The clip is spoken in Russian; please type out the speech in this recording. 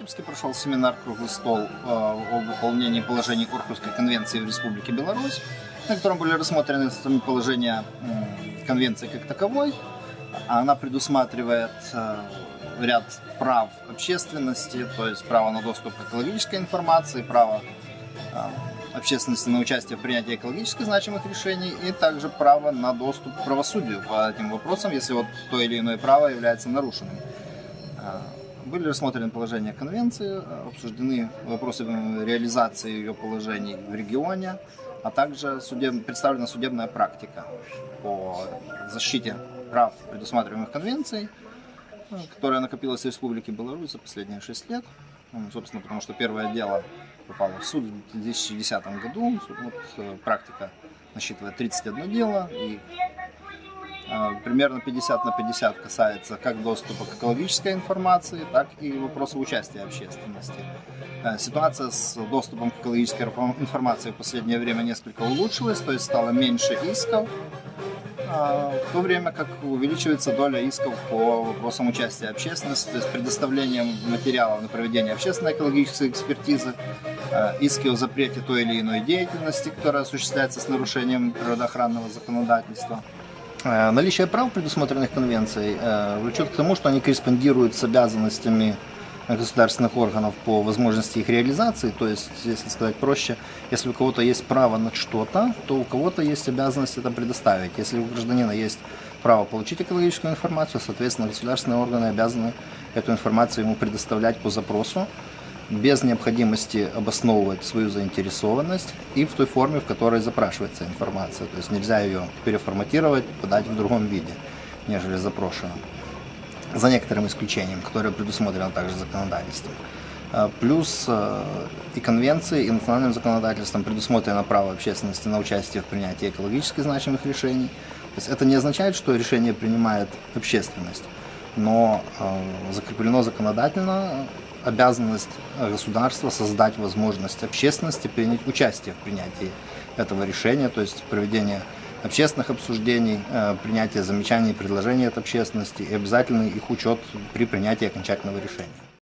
Харьковске прошел семинар «Круглый стол» о выполнении положений Орхусской конвенции в Республике Беларусь, на котором были рассмотрены сами положения конвенции как таковой. Она предусматривает ряд прав общественности, то есть право на доступ к экологической информации, право общественности на участие в принятии экологически значимых решений и также право на доступ к правосудию по этим вопросам, если вот то или иное право является нарушенным. Были рассмотрены положения конвенции, обсуждены вопросы реализации ее положений в регионе, а также представлена судебная практика по защите прав, предусматриваемых конвенцией, которая накопилась в Республике Беларусь за последние 6 лет. Собственно, потому что первое дело попало в суд в 2010 году. Вот, практика насчитывает 31 дело, и примерно 50/50 касается как доступа к экологической информации, так и вопроса участия общественности. Ситуация с доступом к экологической информации в последнее время несколько улучшилась, то есть стало меньше исков, в то время как увеличивается доля исков по вопросам участия общественности, то есть предоставлением материалов на проведение общественной экологической экспертизы, иски о запрете той или иной деятельности, которая осуществляется с нарушением природоохранного законодательства. Наличие прав, предусмотренных конвенцией, влечет к тому, что они корреспондируют с обязанностями государственных органов по возможности их реализации. То есть, если сказать проще, если у кого-то есть право на что-то, то у кого-то есть обязанность это предоставить. Если у гражданина есть право получить экологическую информацию, соответственно, государственные органы обязаны эту информацию ему предоставлять по запросу, без необходимости обосновывать свою заинтересованность и в той форме, в которой запрашивается информация. То есть нельзя ее переформатировать, подать в другом виде, нежели запрошено. За некоторым исключением, которое предусмотрено также законодательством. Плюс и конвенцией, и национальным законодательством предусмотрено право общественности на участие в принятии экологически значимых решений. То есть это не означает, что решение принимает общественность, но закреплено законодательно обязанность государства создать возможность общественности принять участие в принятии этого решения, то есть проведение общественных обсуждений, принятие замечаний и предложений от общественности и обязательный их учет при принятии окончательного решения.